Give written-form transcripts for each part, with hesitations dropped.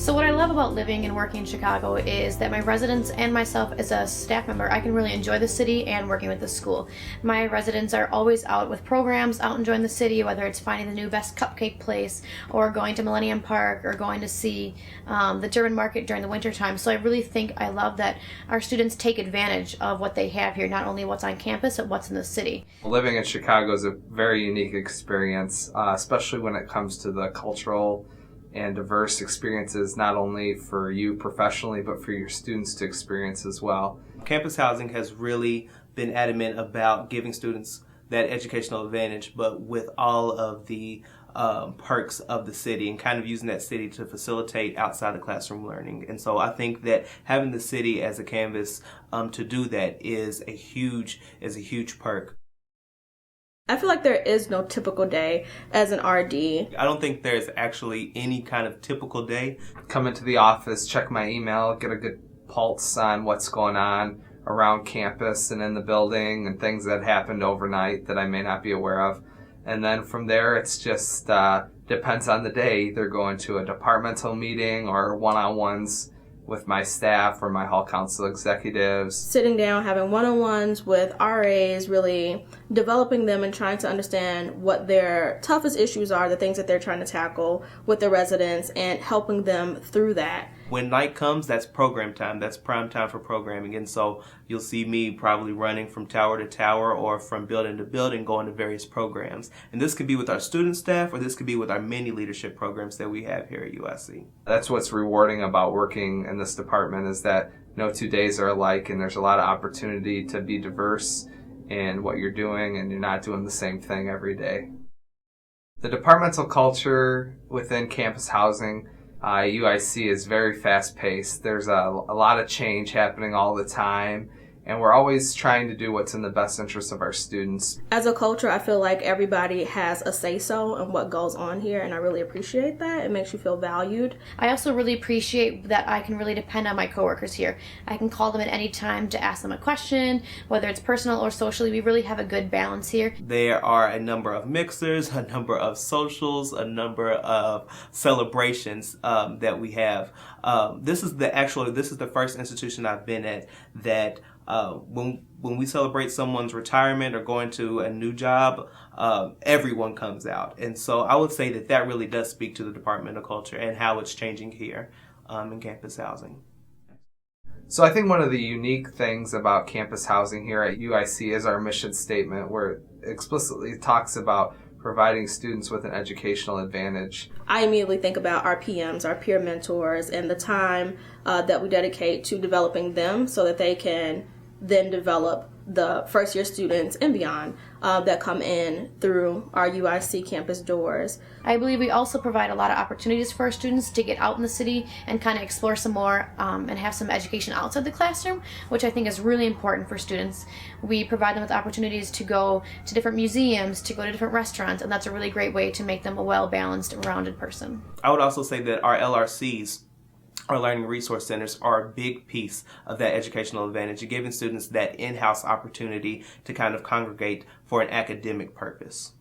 So what I love about living and working in Chicago is that my residents and myself as a staff member, I can really enjoy the city and working with the school. My residents are always out with programs, out enjoying the city, whether it's finding the new best cupcake place or going to Millennium Park or going to see the German market during the winter time. So I really think I love that our students take advantage of what they have here, not only what's on campus, but what's in the city. Living in Chicago is a very unique experience, especially when it comes to the cultural and diverse experiences, not only for you professionally, but for your students to experience as well. Campus housing has really been adamant about giving students that educational advantage, but with all of the perks of the city and kind of using that city to facilitate outside the classroom learning. And so I think that having the city as a canvas to do that is a huge perk. I feel like there is no typical day as an RD. I don't think there's actually any kind of typical day. Come into the office, check my email, get a good pulse on what's going on around campus and in the building and things that happened overnight that I may not be aware of. And then from there, it's just depends on the day, either going to a departmental meeting or one-on-ones with my staff or my hall council executives. Sitting down, having one-on-ones with RAs, really developing them and trying to understand what their toughest issues are, the things that they're trying to tackle with the residents, and helping them through that. When night comes, that's program time. That's prime time for programming. And so you'll see me probably running from tower to tower or from building to building, going to various programs. And this could be with our student staff, or this could be with our many leadership programs that we have here at UIC. That's what's rewarding about working in this department, is that no 2 days are alike, and there's a lot of opportunity to be diverse in what you're doing, and you're not doing the same thing every day. The departmental culture within campus housing UIC is very fast-paced. There's a lot of change happening all the time, and we're always trying to do what's in the best interest of our students. As a culture, I feel like everybody has a say-so in what goes on here, and I really appreciate that. It makes you feel valued. I also really appreciate that I can really depend on my coworkers here. I can call them at any time to ask them a question, whether it's personal or socially. We really have a good balance here. There are a number of mixers, a number of socials, a number of celebrations that we have. This is the first institution I've been at that when we celebrate someone's retirement or going to a new job, everyone comes out. And so I would say that really does speak to the departmental culture and how it's changing here in campus housing. So I think one of the unique things about campus housing here at UIC is our mission statement, where it explicitly talks about providing students with an educational advantage. I immediately think about our PMs, our peer mentors, and the time that we dedicate to developing them so that they can then develop the first year students and beyond that come in through our UIC campus doors. I believe we also provide a lot of opportunities for our students to get out in the city and kind of explore some more and have some education outside the classroom, which I think is really important for students. We provide them with opportunities to go to different museums, to go to different restaurants, and that's a really great way to make them a well-balanced, rounded person. I would also say that our LRCs, our learning resource centers, are a big piece of that educational advantage, giving students that in-house opportunity to kind of congregate for an academic purpose.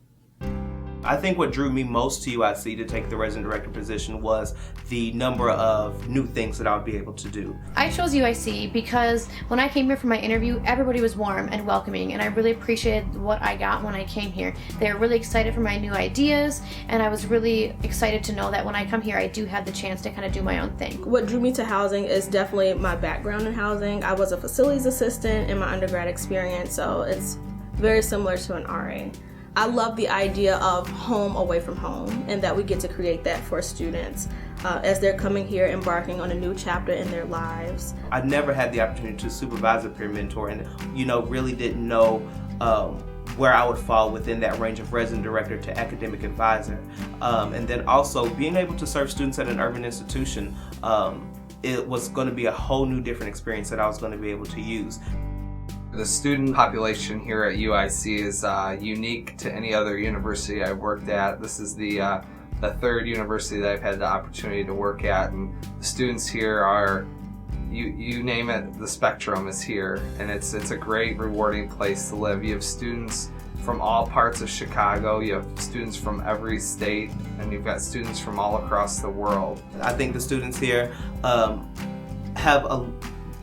I think what drew me most to UIC to take the resident director position was the number of new things that I would be able to do. I chose UIC because when I came here for my interview, everybody was warm and welcoming, and I really appreciated what I got when I came here. They were really excited for my new ideas, and I was really excited to know that when I come here, I do have the chance to kind of do my own thing. What drew me to housing is definitely my background in housing. I was a facilities assistant in my undergrad experience, so it's very similar to an RA. I love the idea of home away from home, and that we get to create that for students as they're coming here, embarking on a new chapter in their lives. I never had the opportunity to supervise a peer mentor, and really didn't know where I would fall within that range of resident director to academic advisor. And then also being able to serve students at an urban institution, it was going to be a whole new different experience that I was going to be able to use. The student population here at UIC is unique to any other university I've worked at. This is the third university that I've had the opportunity to work at, and the students here are you name it, the spectrum is here, and it's a great, rewarding place to live. You have students from all parts of Chicago, you have students from every state, and you've got students from all across the world. I think the students here have a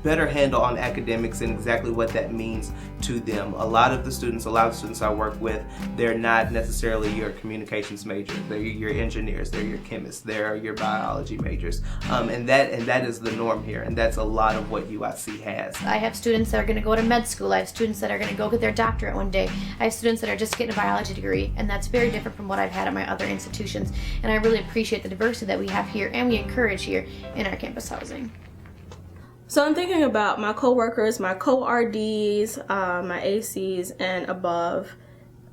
better handle on academics and exactly what that means to them. A lot of the students I work with, they're not necessarily your communications major. They're your engineers, they're your chemists, they're your biology majors, and that is the norm here, and that's a lot of what UIC has. I have students that are going to go to med school. I have students that are going to go get their doctorate one day. I have students that are just getting a biology degree, and that's very different from what I've had at my other institutions. And I really appreciate the diversity that we have here and we encourage here in our campus housing. So I'm thinking about my coworkers, my co-RDs, my ACs, and above.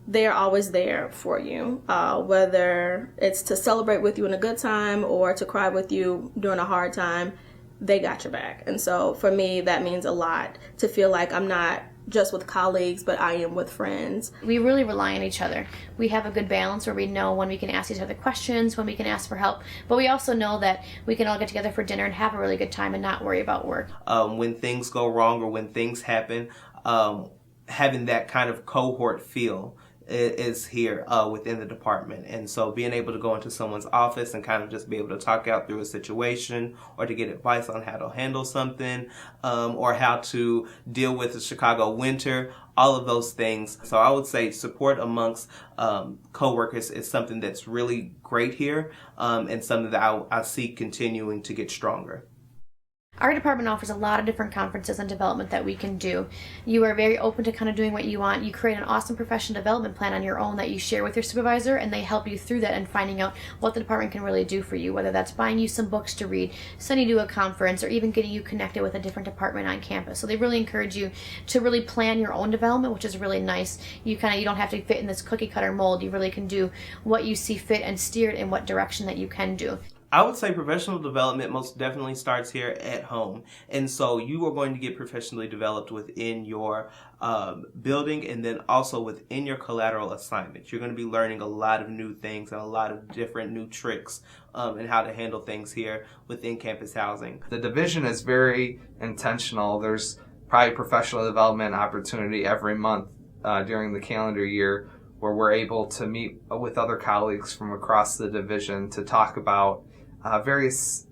They are always there for you, whether it's to celebrate with you in a good time or to cry with you during a hard time. They got your back. And so for me, that means a lot to feel like I'm not just with colleagues, but I am with friends. We really rely on each other. We have a good balance where we know when we can ask each other questions, when we can ask for help, but we also know that we can all get together for dinner and have a really good time and not worry about work. When things go wrong or when things happen, having that kind of cohort feel is here within the department. And so being able to go into someone's office and kind of just be able to talk out through a situation or to get advice on how to handle something or how to deal with the Chicago winter, all of those things. So I would say support amongst coworkers is something that's really great here and something that I see continuing to get stronger. Our department offers a lot of different conferences and development that we can do. You are very open to kind of doing what you want. You create an awesome professional development plan on your own that you share with your supervisor, and they help you through that and finding out what the department can really do for you, whether that's buying you some books to read, sending you to a conference, or even getting you connected with a different department on campus. So they really encourage you to really plan your own development, which is really nice. You don't have to fit in this cookie cutter mold. You really can do what you see fit and steer it in what direction that you can do. I would say professional development most definitely starts here at home. And so you are going to get professionally developed within your building and then also within your collateral assignments. You're going to be learning a lot of new things and a lot of different new tricks and how to handle things here within campus housing. The division is very intentional. There's probably professional development opportunity every month during the calendar year where we're able to meet with other colleagues from across the division to talk about various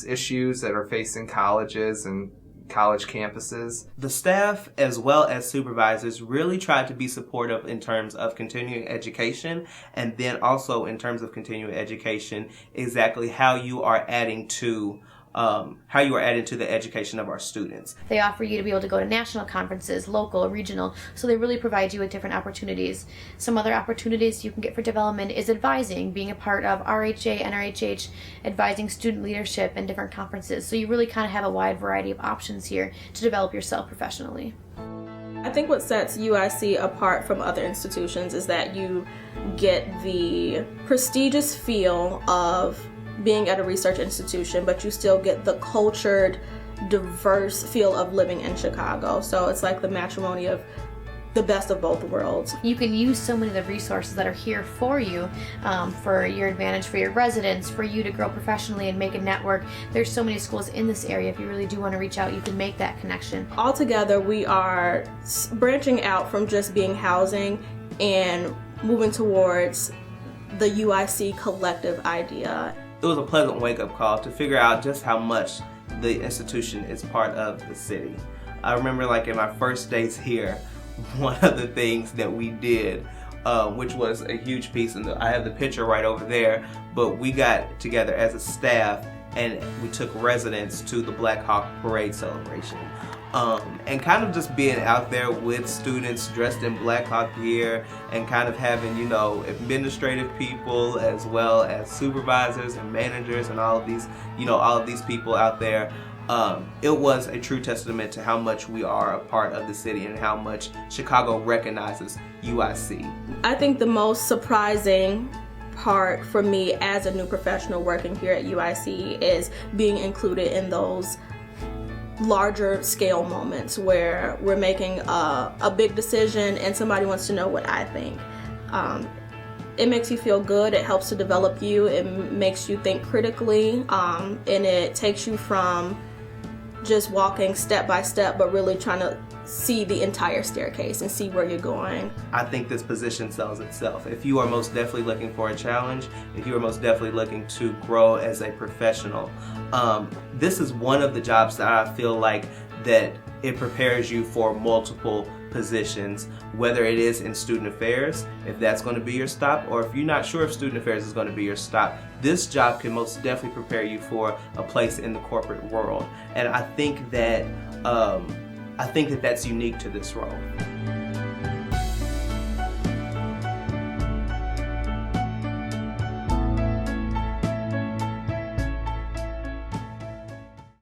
issues that are facing colleges and college campuses. The staff as well as supervisors really try to be supportive in terms of continuing education, and then also in terms of continuing education, exactly how you are adding to the education of our students. They offer you to be able to go to national conferences, local, regional, so they really provide you with different opportunities. Some other opportunities you can get for development is advising, being a part of RHA, NRHH, advising student leadership and different conferences. So you really kind of have a wide variety of options here to develop yourself professionally. I think what sets UIC apart from other institutions is that you get the prestigious feel of being at a research institution, but you still get the cultured, diverse feel of living in Chicago. So it's like the matrimony of the best of both worlds. You can use so many of the resources that are here for you, for your advantage, for your residents, for you to grow professionally and make a network. There's so many schools in this area. If you really do want to reach out, you can make that connection. Altogether, we are branching out from just being housing and moving towards the UIC collective idea. It was a pleasant wake-up call to figure out just how much the institution is part of the city. I remember in my first days here, one of the things that we did, which was a huge piece, and I have the picture right over there, but we got together as a staff and we took residents to the Black Hawk Parade celebration. And kind of just being out there with students dressed in Black Hawk gear and kind of having, administrative people as well as supervisors and managers and all of these people out there. It was a true testament to how much we are a part of the city and how much Chicago recognizes UIC. I think the most surprising part for me as a new professional working here at UIC is being included in those larger scale moments where we're making a big decision and somebody wants to know what I think. It makes you feel good, it helps to develop you, it makes you think critically, and it takes you from just walking step by step, but really trying to see the entire staircase and see where you're going. I think this position sells itself. If you are most definitely looking for a challenge, if you are most definitely looking to grow as a professional, this is one of the jobs that I feel like that it prepares you for multiple positions, whether it is in student affairs, if that's going to be your stop, or if you're not sure if student affairs is going to be your stop. This job can most definitely prepare you for a place in the corporate world, and I think that that's unique to this role.